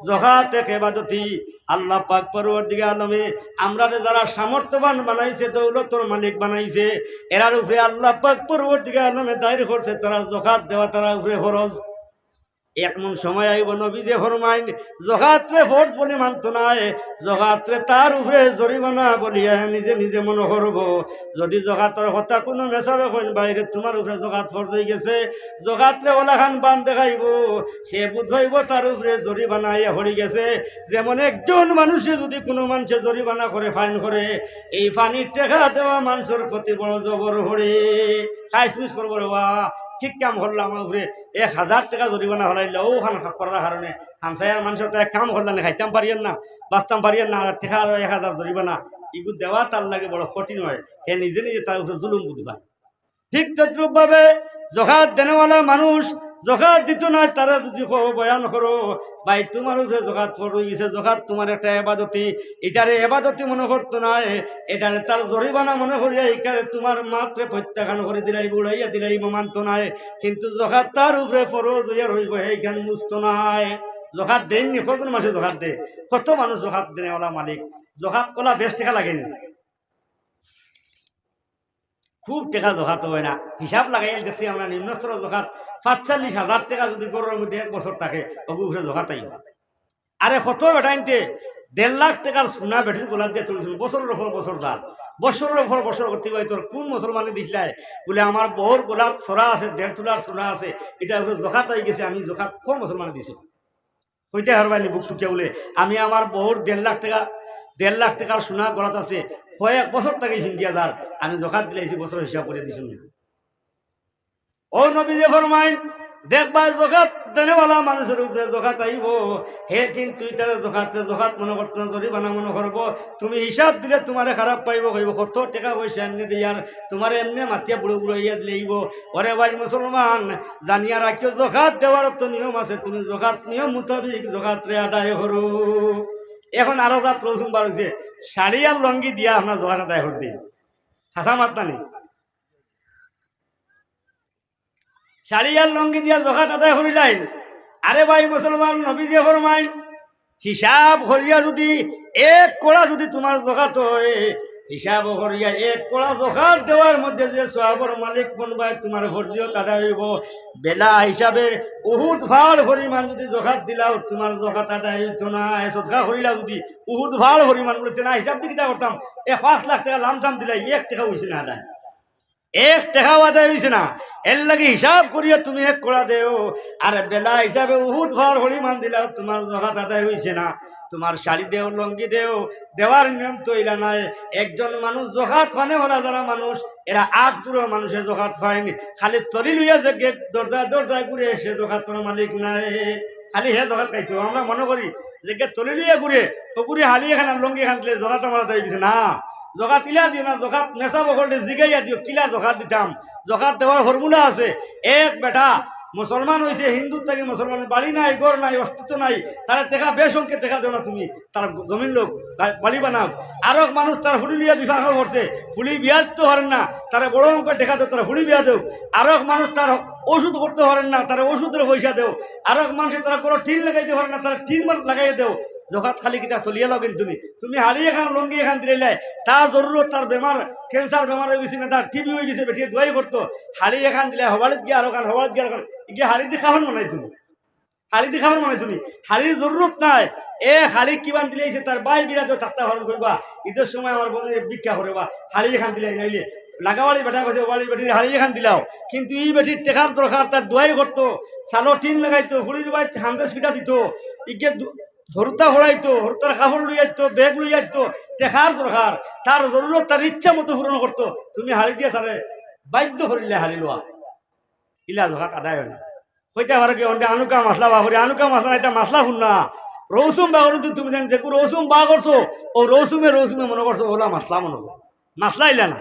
যাকাত এক ইবাদতি। আল্লাহ পাক পরওয়ারদিগার আলমে আমরা যারা সামর্থ্যবান বানাইছে, দৌলতর মালিক বানাইছে, এরার উপরে আল্লাহ পাক পরওয়ারদিগার আলমে দায়ের করছে তারা যাকাত দেওয়া তারা উপরে ফরজ। এমন সময় আইব নবীজি ফরমাইন যাকাতরে ফরজ বলে মানত নাই, যাকাতরে তার উপরে জরিমানা বলিয়া নিজে নিজে মনে করব। যদি যাকাতের কথা কোনো মেসাবে কইন বাইরে তোমার উপরে যাকাত ফরজ হয়ে গেছে, যাকাতরে ওলাখান বান দেখাইব, সে বুধ হইব তার উপরে জরিমানা ইয়া হয়ে গেছে। যেমন একজন মানুষে যদি কোনো মানুষে জরিমানা করে ফাইন করে, এই ফানির টাকা দেওয়া মানুষের প্রতি বড় জবর হরে খাইস মিস করবো রে বা ঠিক কাম করলাম আমার উপরে 1000 টাকা জরিমানা হলাইল ওখান করার কারণে হামসায়ার মানুষের তো এক কাম করলাম না, খাইতাম পারিয়েন না, বাঁচতাম পারিয়েন না, আর টাকা আরো 1000 জরিমানা এগুলো দেওয়া তার লাগে বড় কঠিন হয়। সে নিজে নিজে তার উপরে জুলুম বুঝবা। ঠিক তদ্রুপভাবে যাকাত দেনেওয়ালা মানুষ যাকাত দিত না, তারা যদি বয়ান করো ভাই তোমার যে যাকাত ফরজ হইছে, যাকাত তোমার একটা ইবাদতি, এটারে ইবাদতি মনে করতো না, এটারে তার জরিমানা মনে করিয়া এইখানে তোমার মাত্র প্রত্যাখ্যান করে দিলাই, বুড়াইয়া দিলাই, মানত নাই। কিন্তু যাকাত তার উপরে ফরজ হইয়া রইব, এইখান বুঝতো নাই। যাকাত দেননি, কত মাসে যাকাত দে, কত মানুষ যাকাত দেনেওয়ালা মালিক, যাকাত ওলা বেশ টাকা লাগেনি, খুব টাকা যাকাত হয় না। হিসাব লাগাই দেখছি আমরা নিম্নস্তর যাকাত 45,000 টাকা যদি গরুর মধ্যে 1 বছর থাকে ওগুলো উপরে যাকাত আইব। আরে কত বেটাইনতে 1.5 লাখ টাকার সোনা বেটির গোলাপ দিয়ে তুলেছিল, বছরের পর বছর যান, বছরের পর বছর অতিবাহিত। কোন মুসলমানে দিছিলাই বলে আমার বহুর গোলাপ ছড়া আছে, 1.5 তোলার সোনা আছে, এটা উপরে যাকাত হয়ে গেছে, আমি যাকাত কোন মুসলমানে দিছি হইতে হারবাইনি বুক টুকিয়া বলে আমি আমার বহুর 1.5 লাখ টাকার সোনা গলাত আছে, কয়েক বছর থেকে ইন্ডিয়া যার আমি যাকাত দিলাইছি, বছর হিসাব করে দিছি। ও নবীজি ফরমাইন দেখবা যাকাত দেনেওয়ালা মানুষের উপরে যাকাত আইব, হে কিন্তু এটারে যাকাত মনে করতো না, জরিমানা মনে করবো। তুমি হিসাব দিলে তোমারে খারাপ পাইব, কইব কত টাকা পয়সা এমনি দিয়ার তোমার এমনি মাতিয়া বুড়ো বুড়ো ইয়া দিলেইব। ওরে ভাই মুসলমান জানিয়া রাখিও যাকাত দেওয়ার তো নিয়ম আছে, তুমি যাকাত নিয়ম মোতাবিক যাকাতরে আদায় করো। এখন আরো যা প্রথম বার হচ্ছে শাড়ি আর লঙ্গি দিয়া আমরা যাকাত আদায় করতে হাসা মাত্রা নেই, শাড়ি আর লঙ্গি দিয়া যাকাত আদায় করিলাই। আরে ভাই মুসলমান নবীজি ফরমাইন হিসাব করিয়া যদি 1 কোড়া যদি তোমার যাকাত হয়, হিসাব করিয়া 1 কোড়া যাকাত দেওয়ার মধ্যে যে সওয়াবের মালিক বনবাই তোমার ফরজিয়ত আদায় হইব। বেলা হিসাবে উহুদ ভাড় পরিমাণ যদি যাকাত দিলাও তোমার যাকাত আদায় হইতো না। সদকা করিলা যদি উহুদ ভাড় পরিমাণ বলতে না, হিসাব দিয়ে কিটা করতাম, 5 লাখ টাকা লামসাম দিলাই 1 টাকা হইছে না আদায়, 1 টাকাও আদায় হয়েছে না। এর লাগে হিসাব করিয়া তুমি 1 কোড়া দেও, আর বেলা হিসাবে উহুদ ভার পরিমাণ দিলাও তোমার যাকাত আদায় হয়েছে না। তোমার শাড়ি দেও, লঙ্গি দেও, দেওয়ার নিয়ম তো ইলা নাই। একজন মানুষ যাকাত পানে ওরা যারা মানুষ এরা 8 পুরো মানুষের যাকাত পায়নি, খালি তরি লইয়া যে দরজায় দরজায় ঘুরে সে যাকাতের মালিক নাই, খালি হে যাকাত খাইতো। আমরা মনে করি যে তরি লইয়া ঘুরে তো ঘুরে হালিয়ে খান লঙ্গি খান দিলে যাকাত আমার আদায় হয়েছে না। যাকাত ইলা দিও না, যাকাত নেশা বকলে জিগাইয়া দিও কিলা যাকাত দিতাম। যাকাত দেওয়ার ফর্মুলা আছে। এক বেটা মুসলমান হয়েছে, হিন্দুর থেকে মুসলমান, বাড়ি নাই, ঘর নাই, অস্তিত্ব নাই, তারা টাকা বেশ অঙ্কের টাকা দেও না তুমি, তার জমিন লোক বাড়ি বানাও। আরো মানুষ তার হুড়ি লিয়া বিবাহ করছে, হুড়ি বিয়া দিতে পারেন না, তারা বড় অঙ্কের টাকা দেও, তারা হুড়ি বিয়া দেও। আরো মানুষ তার ওষুধ করতে পারেন না, তারা ওষুধের পয়সা দেও। আরো মানুষের তারা কোনো টিন লাগাইতে পারেন না, তারা টিন লাগাই দেও। যাকাত খালি কিতা চলিয়া লগেন তুমি হারিয়ে এখান লঙ্গি এখান দিলে তার জরুরত, তার বেমার, ক্যান্সার বেমার হয়ে গেছে না, তার টিবি হয়ে গেছে, বেটিয়ে দোয়াই করতো, হারিয়ে এখান দিলে হবালিত গিয়ে আরো খান, হবালিত গিয়ে আরো খান, গিয়ে হাড়ি দিয়ে খাওয়ান মনে তুমি, হাড়ি দিয়ে খাওয়ান মনে তুমি, হাড়ির জরুরত নাই। হাড়ি কিমান দিলে তার বাই বিরাজ ঠাট্টা হরণ করবা, ঈদের সময় আমার বোনের ভিক্ষা করবা, হাড়ি এখান দিলে নাইলে লাগাওয়ালি বেটা গেছে, ওয়ালি বেটির হাড়ি এখান দিলাও। কিন্তু এই বেটির টেকার দরকার, তার দোয়াই করতো, সালো টিন লাগাইতো, হুড়ির বাই হান্দাজ পিঠা দিত, ইকে হরুতা হরাইতো, হরুতার কাপড় লই যাইতো, ব্যাগ লই যাইতো, টেকার দরকার, তার জরুরত তার ইচ্ছা মতো পূরণ করতো। তুমি হাড়ি দিয়ে তারে বাধ্য করিলে হাড়ি লোয়া, ইলা যাকাত আদায় হয় না। কইতে পারো কি অন্ডে আনুকা মশলা বাহরি, আনুকা মশলা এটা মশলা শুন না, রসুম বাগর তুমি জান যে রসুম বা করছো, ও রসুমে মনে করছো ওলা মশলা মনে করো, মশলা ইলা না।